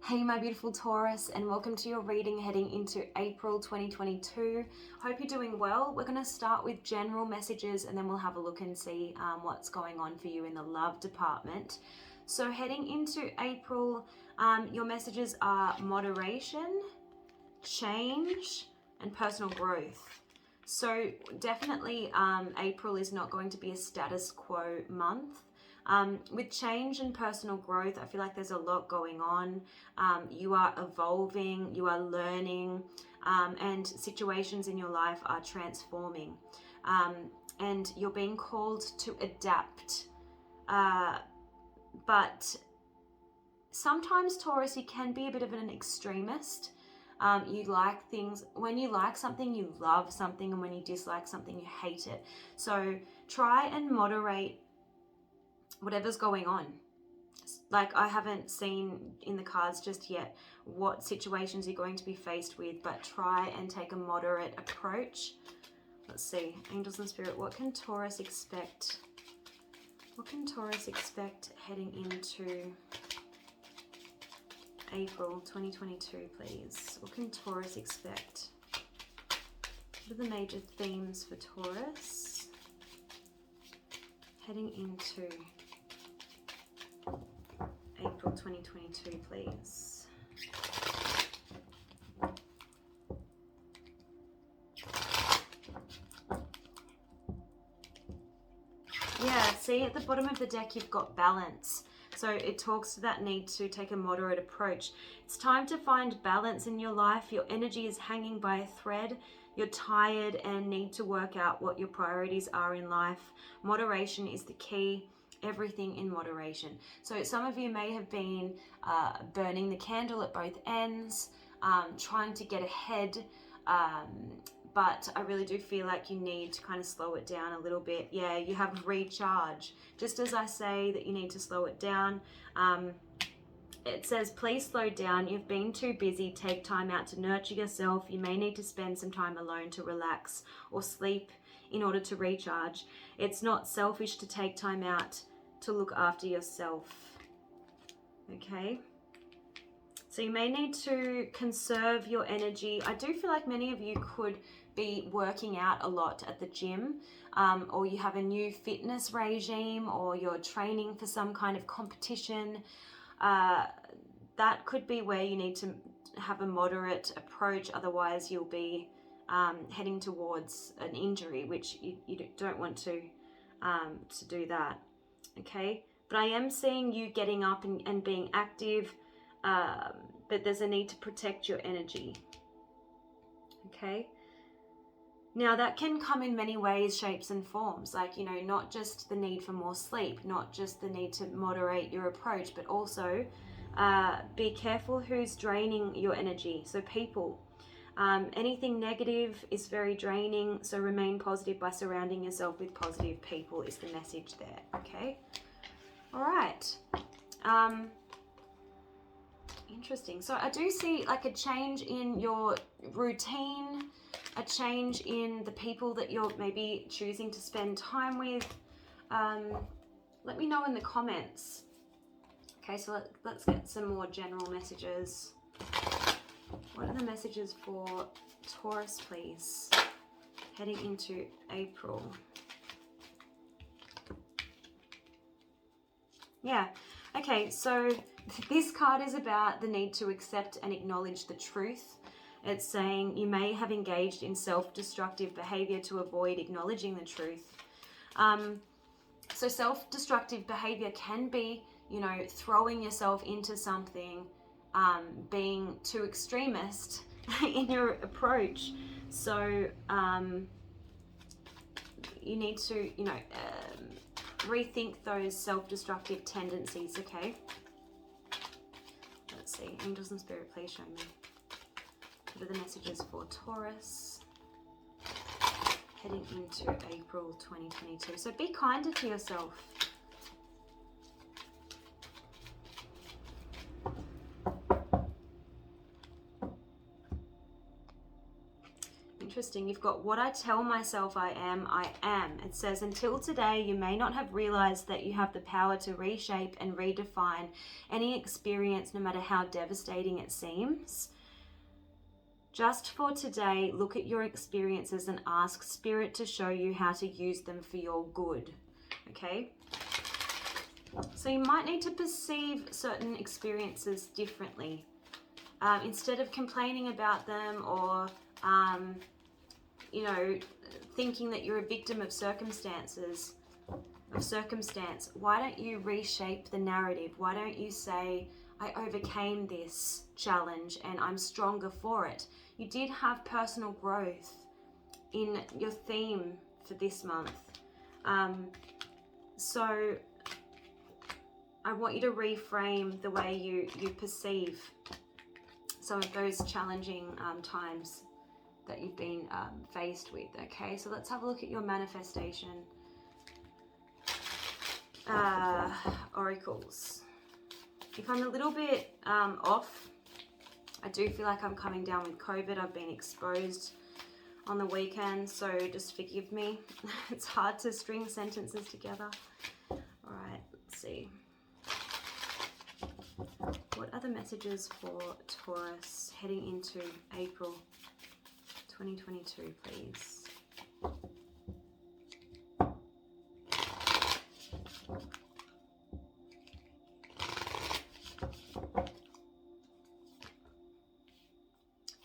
Hey my beautiful Taurus, and welcome to your reading heading into April 2022. Hope you're doing well. We're going to start with general messages and then we'll have a look and see what's going on for you in the love department. So heading into April, your messages are moderation, change, and personal growth. So definitely April is not going to be a status quo month. With change and personal growth, I feel like there's a lot going on. You are evolving, you are learning, and situations in your life are transforming. And you're being called to adapt. But sometimes, Taurus, you can be a bit of an extremist. You like things, when you like something, you love something, and when you dislike something, you hate it. So try and moderate whatever's going on. Like, I haven't seen in the cards just yet what situations you're going to be faced with, but try and take a moderate approach. Let's see, angels and spirit, what can Taurus expect? What can Taurus expect heading into April 2022, please? What can Taurus expect? What are the major themes for Taurus heading into April 2022, please? Yeah, see at the bottom of the deck you've got balance. So it talks to that need to take a moderate approach. It's time to find balance in your life. Your energy is hanging by a thread. You're tired and need to work out what your priorities are in life. Moderation is the key. Everything in moderation. So some of you may have been burning the candle at both ends, trying to get ahead, but I really do feel like you need to kind of slow it down a little bit. Yeah, you have recharge. Just as I say that you need to slow it down, it says, please slow down. You've been too busy. Take time out to nurture yourself. You may need to spend some time alone to relax or sleep in order to recharge. It's not selfish to take time out to look after yourself. Okay? So you may need to conserve your energy. I do feel like many of you could be working out a lot at the gym, or you have a new fitness regime, or you're training for some kind of competition. That could be where you need to have a moderate approach. Otherwise you'll be heading towards an injury, which you don't want to do that. Okay, but I am seeing you getting up and being active, but there's a need to protect your energy. Okay, now that can come in many ways, shapes and forms, like, you know, not just the need for more sleep, not just the need to moderate your approach, but also be careful who's draining your energy. So people, anything negative is very draining, so remain positive by surrounding yourself with positive people is the message there. Okay, all right. Interesting. So I do see like a change in your routine, a change in the people that you're maybe choosing to spend time with. Let me know in the comments. Okay, so let's get some more general messages. What are the messages for Taurus, please, heading into April? Yeah, okay, so this card is about the need to accept and acknowledge the truth. It's saying you may have engaged in self-destructive behavior to avoid acknowledging the truth. So self-destructive behavior can be, you know, throwing yourself into something, being too extremist in your approach. So you need to, you know, rethink those self-destructive tendencies. Okay, let's see, angels and spirit, please show me what are the messages for Taurus heading into April 2022. So be kinder to yourself. interesting. You've got what I tell myself I am, I am. It says, until today, you may not have realized that you have the power to reshape and redefine any experience, no matter how devastating it seems. Just for today, look at your experiences and ask Spirit to show you how to use them for your good. Okay? So you might need to perceive certain experiences differently. Instead of complaining about them or, you know, thinking that you're a victim of circumstance, why don't you reshape the narrative? Why don't you say, I overcame this challenge and I'm stronger for it? You did have personal growth in your theme for this month. So I want you to reframe the way you perceive some of those challenging times that you've been faced with. Okay, so let's have a look at your manifestation oracles. If I'm a little bit off, I do feel like I'm coming down with COVID. I've been exposed on the weekend, so just forgive me. It's hard to string sentences together. All right, let's see. What are the messages for Taurus heading into April 2022, please?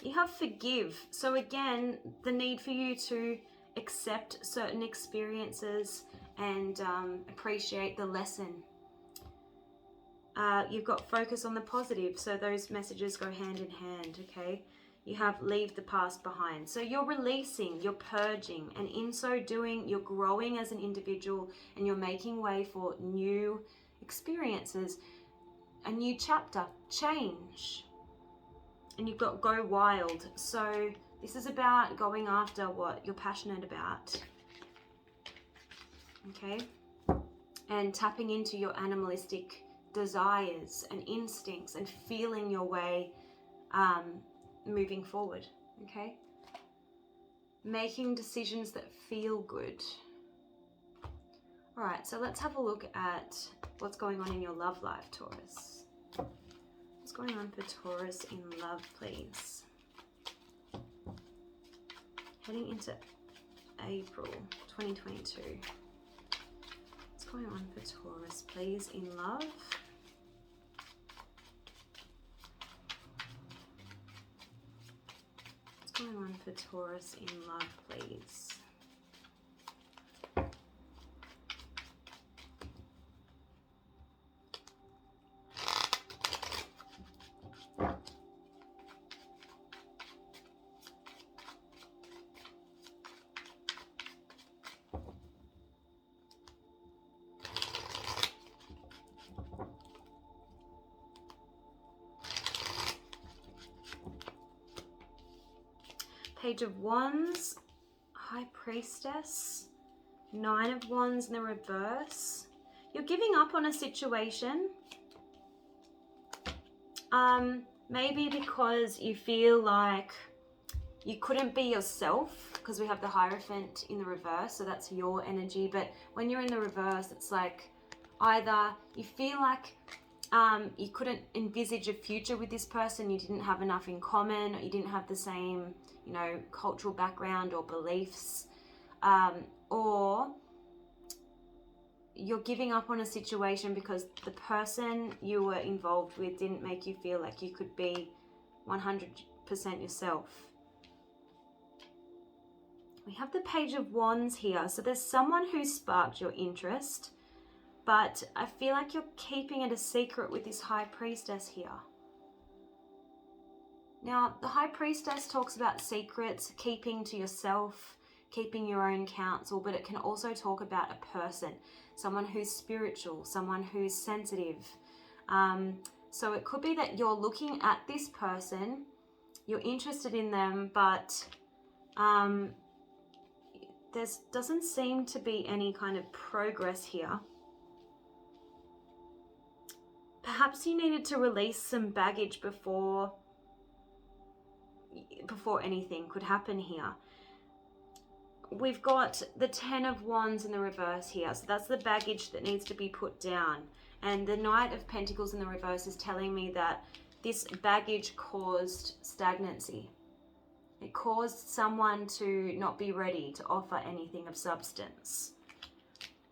You have forgive. So again, the need for you to accept certain experiences and appreciate the lesson. You've got focus on the positive. So those messages go hand in hand, okay? You have leave the past behind. So you're releasing, you're purging, and in so doing, you're growing as an individual and you're making way for new experiences, a new chapter, change. And you've got go wild. So this is about going after what you're passionate about. Okay? And tapping into your animalistic desires and instincts and feeling your way moving forward. Okay? Making decisions that feel good. Alright, so let's have a look at what's going on in your love life, Taurus. What's going on for Taurus in love, please? Heading into April 2022. What's going on for Taurus, please, in love? What's going on for Taurus in love, please? Page of Wands, High Priestess, Nine of Wands in the reverse. You're giving up on a situation. Maybe because you feel like you couldn't be yourself, because we have the Hierophant in the reverse, so that's your energy. But when you're in the reverse, it's like either you feel like you couldn't envisage a future with this person, you didn't have enough in common, or you didn't have the same, you know, cultural background or beliefs, or you're giving up on a situation because the person you were involved with didn't make you feel like you could be 100% yourself. We have the Page of Wands here. So there's someone who sparked your interest, but I feel like you're keeping it a secret with this High Priestess here. Now, the High Priestess talks about secrets, keeping to yourself, keeping your own counsel, but it can also talk about a person, someone who's spiritual, someone who's sensitive. So it could be that you're looking at this person, you're interested in them, but there doesn't seem to be any kind of progress here. Perhaps you needed to release some baggage before anything could happen here. we've got the 10 of Wands in the reverse here. So that's the baggage that needs to be put down. And the Knight of Pentacles in the reverse is telling me that this baggage caused stagnancy. It caused someone to not be ready to offer anything of substance.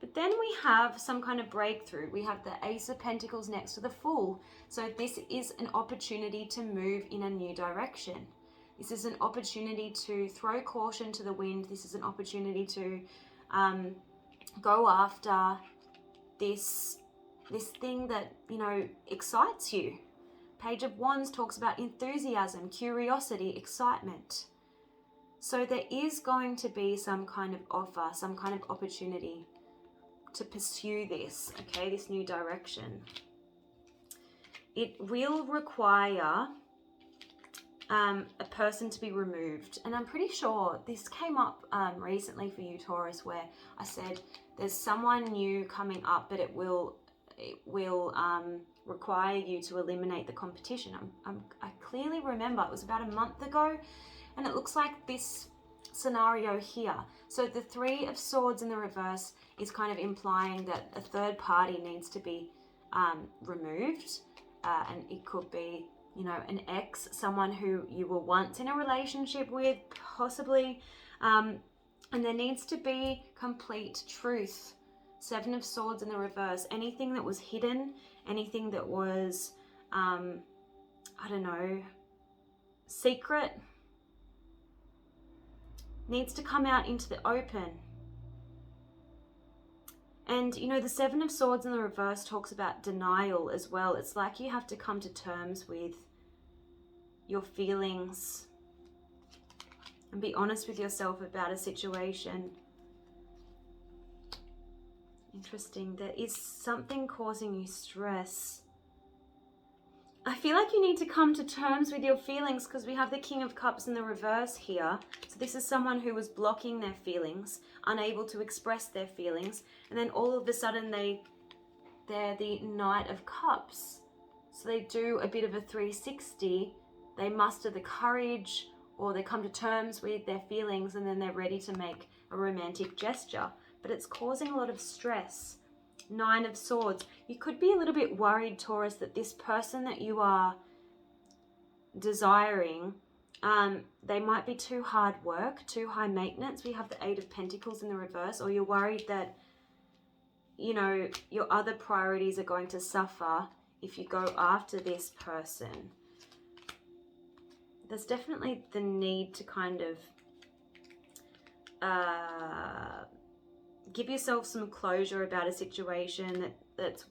But then we have some kind of breakthrough. We have the Ace of Pentacles next to the Fool. So this is an opportunity to move in a new direction. This is an opportunity to throw caution to the wind. This is an opportunity to go after this thing that, you know, excites you. Page of Wands talks about enthusiasm, curiosity, excitement. So there is going to be some kind of offer, some kind of opportunity to pursue this, okay, this new direction. It will require a person to be removed. And I'm pretty sure this came up recently for you, Taurus, where I said there's someone new coming up, but it will require you to eliminate the competition. I clearly remember it was about a month ago, and it looks like this scenario here. So the Three of Swords in the reverse is kind of implying that a third party needs to be removed, and it could be, you know, an ex, someone who you were once in a relationship with, possibly, and there needs to be complete truth. Seven of Swords in the reverse. Anything that was hidden, anything that was, I don't know, secret, needs to come out into the open. And, you know, the Seven of Swords in the reverse talks about denial as well. It's like you have to come to terms with your feelings and be honest with yourself about a situation. Interesting. There is something causing you stress. I feel like you need to come to terms with your feelings, because we have the King of Cups in the reverse here. So this is someone who was blocking their feelings, unable to express their feelings, and then all of a sudden they're the Knight of Cups. So they do a bit of a 360. They muster the courage, or they come to terms with their feelings, and then they're ready to make a romantic gesture. But it's causing a lot of stress. Nine of Swords. You could be a little bit worried, Taurus, that this person that you are desiring, they might be too hard work, too high maintenance. We have the Eight of Pentacles in the reverse. Or you're worried that, you know, your other priorities are going to suffer if you go after this person. There's definitely the need to kind of give yourself some closure about a situation that's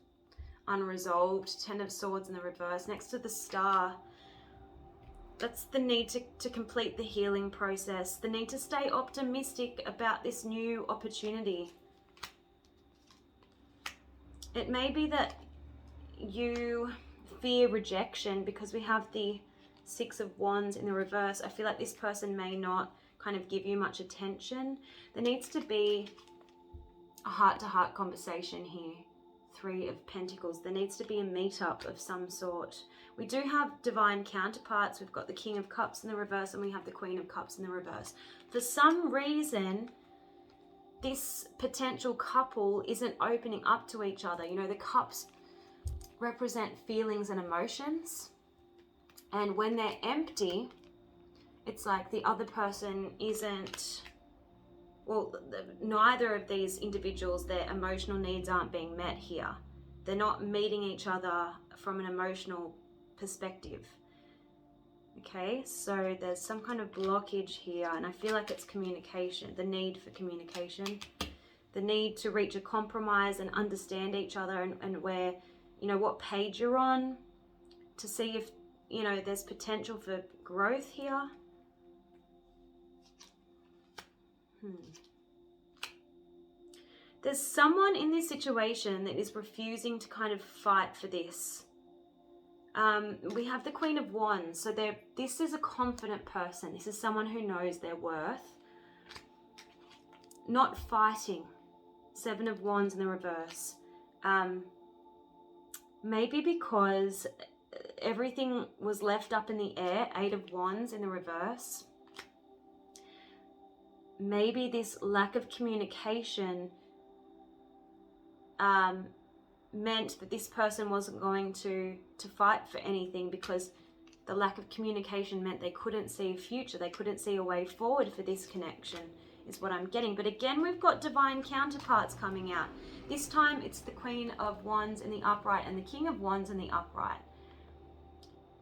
unresolved. Ten of Swords in the reverse. Next to the Star, that's the need to complete the healing process. The need to stay optimistic about this new opportunity. It may be that you fear rejection, because we have the Six of Wands in the reverse. I feel like this person may not kind of give you much attention. There needs to be a heart-to-heart conversation here. Three of Pentacles. There needs to be a meetup of some sort. We do have divine counterparts. We've got the King of Cups in the reverse, and we have the Queen of Cups in the reverse. For some reason, this potential couple isn't opening up to each other. You know, the cups represent feelings and emotions. And when they're empty, it's like the other person isn't, well, neither of these individuals, their emotional needs aren't being met here. They're not meeting each other from an emotional perspective. Okay, so there's some kind of blockage here, and I feel like it's communication, the need for communication, the need to reach a compromise and understand each other, and where, you know, what page you're on, to see if, you know, there's potential for growth here. There's someone in this situation that is refusing to kind of fight for this. We have the Queen of Wands. So this is a confident person. This is someone who knows their worth. Not fighting. Seven of Wands in the reverse. Maybe because everything was left up in the air. Eight of Wands in the reverse. maybe this lack of communication meant that this person wasn't going to fight for anything, because the lack of communication meant they couldn't see a future, they couldn't see a way forward for this connection, is what I'm getting. But again, we've got divine counterparts coming out. This time it's the Queen of Wands in the upright and the King of Wands in the upright.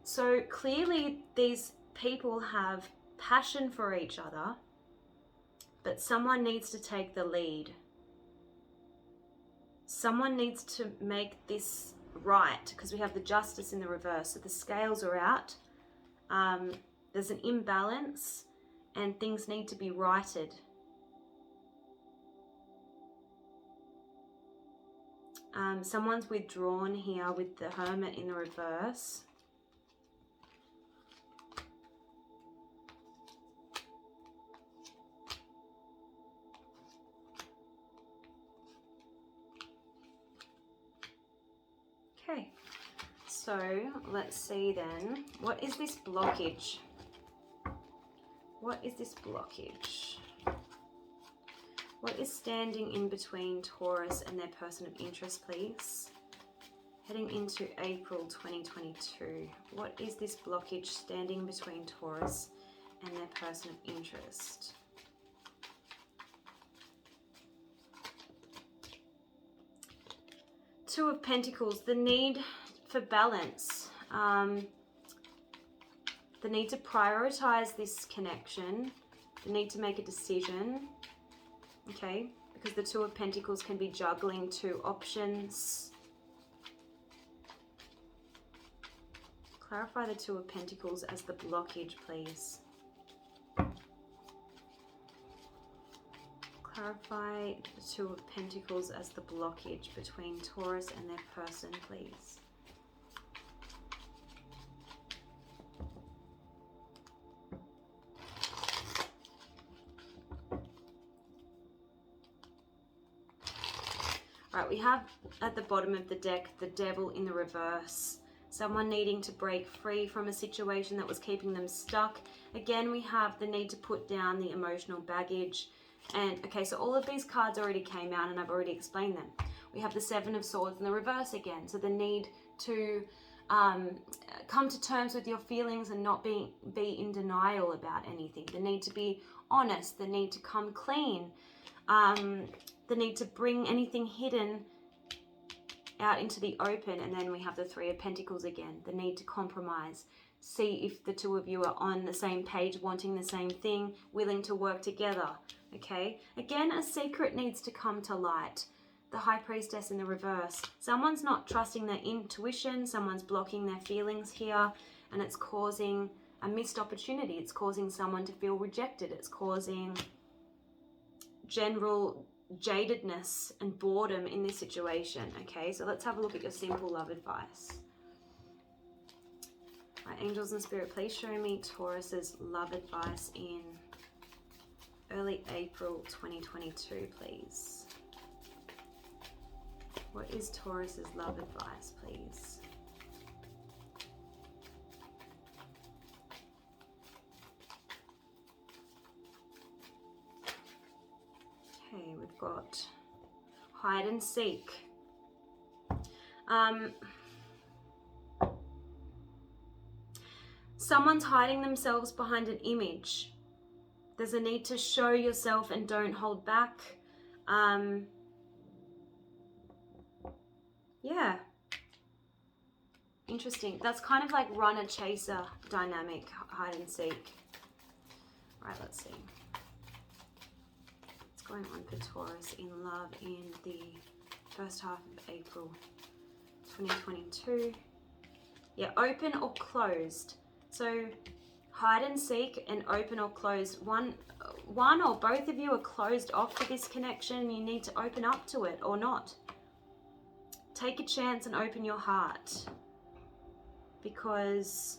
So clearly these people have passion for each other, but someone needs to take the lead. Someone needs to make this right, because we have the Justice in the reverse. So the scales are out. There's an imbalance and things need to be righted. Someone's withdrawn here with the Hermit in the reverse. Okay, so let's see then, what is this blockage? What is this blockage? What is standing in between Taurus and their person of interest, please? Heading into April 2022. What is this blockage standing between Taurus and their person of interest? Two of Pentacles, the need for balance. The need to prioritize this connection. The need to make a decision. Okay, because the Two of Pentacles can be juggling two options. Clarify the Two of Pentacles as the blockage, please. Clarify the Two of Pentacles as the blockage between Taurus and their person, please. Alright, we have at the bottom of the deck the Devil in the reverse. Someone needing to break free from a situation that was keeping them stuck. Again, we have the need to put down the emotional baggage. And okay, so all of these cards already came out and I've already explained them. We have the Seven of Swords in the reverse again. So the need to come to terms with your feelings and not be in denial about anything. The need to be honest. The need to come clean. The need to bring anything hidden out into the open. And then we have the Three of Pentacles again. The need to compromise. See if the two of you are on the same page, wanting the same thing, willing to work together. Okay, again, a secret needs to come to light. The High Priestess in the reverse. Someone's not trusting their intuition. Someone's blocking their feelings here, and it's causing a missed opportunity. It's causing someone to feel rejected. It's causing general jadedness and boredom in this situation. Okay, so let's have a look at your simple love advice. All right, angels and spirit, please show me Taurus's love advice in early April 2022, please. What is Taurus's love advice, please? Okay, we've got hide and seek. Someone's hiding themselves behind an image. There's a need to show yourself and don't hold back. Yeah. Interesting. That's kind of like runner-chaser dynamic, hide and seek. Right, let's see. What's going on for Taurus in love in the first half of April 2022? Yeah, open or closed. So hide and seek and open or closed. One or both of you are closed off to this connection. You need to open up to it or not. Take a chance and open your heart. Because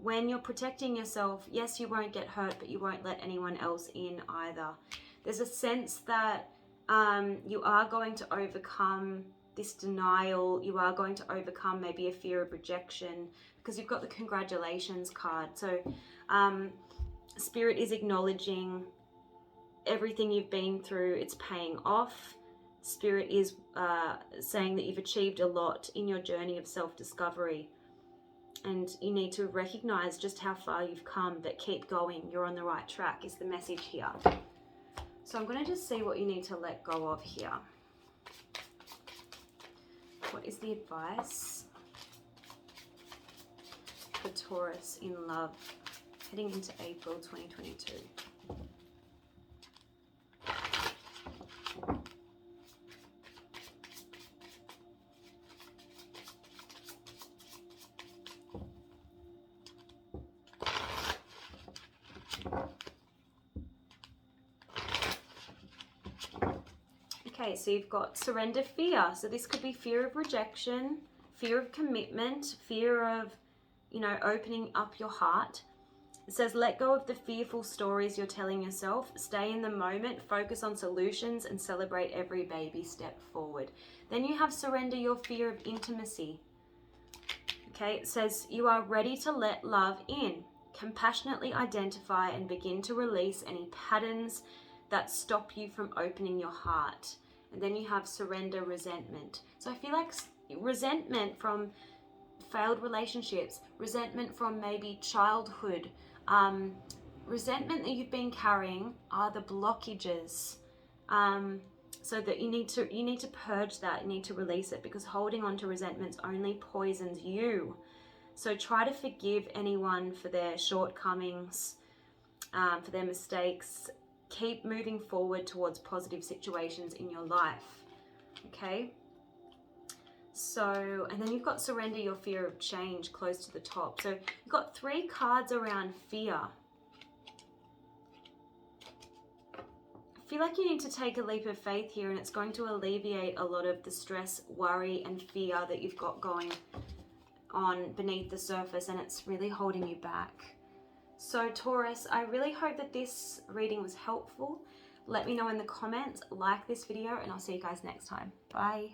when you're protecting yourself, yes, you won't get hurt, but you won't let anyone else in either. There's a sense that you are going to overcome this denial. You are going to overcome maybe a fear of rejection, because you've got the congratulations card. So Spirit is acknowledging everything you've been through, it's paying off. Spirit is saying that you've achieved a lot in your journey of self-discovery, and you need to recognize just how far you've come, but keep going. You're on the right track is the message here. So I'm going to just see what you need to let go of here. What is the advice for Taurus in love heading into April 2022? Okay, so you've got surrender fear. So this could be fear of rejection, fear of commitment, fear of, you know, opening up your heart. It says, let go of the fearful stories you're telling yourself. Stay in the moment, focus on solutions, and celebrate every baby step forward. Then you have surrender your fear of intimacy. Okay, it says, you are ready to let love in. Compassionately identify and begin to release any patterns that stop you from opening your heart. And then you have surrender resentment. So I feel like resentment from failed relationships, resentment from maybe childhood, resentment that you've been carrying are the blockages. So that you need to purge that, you need to release it, because holding on to resentments only poisons you. So try to forgive anyone for their shortcomings, for their mistakes. Keep moving forward towards positive situations in your life. Okay? So, and then you've got surrender your fear of change close to the top. So you've got 3 cards around fear. I feel like you need to take a leap of faith here, and it's going to alleviate a lot of the stress, worry, and fear that you've got going on beneath the surface, and it's really holding you back. So Taurus, I really hope that this reading was helpful. Let me know in the comments, like this video, and I'll see you guys next time. Bye.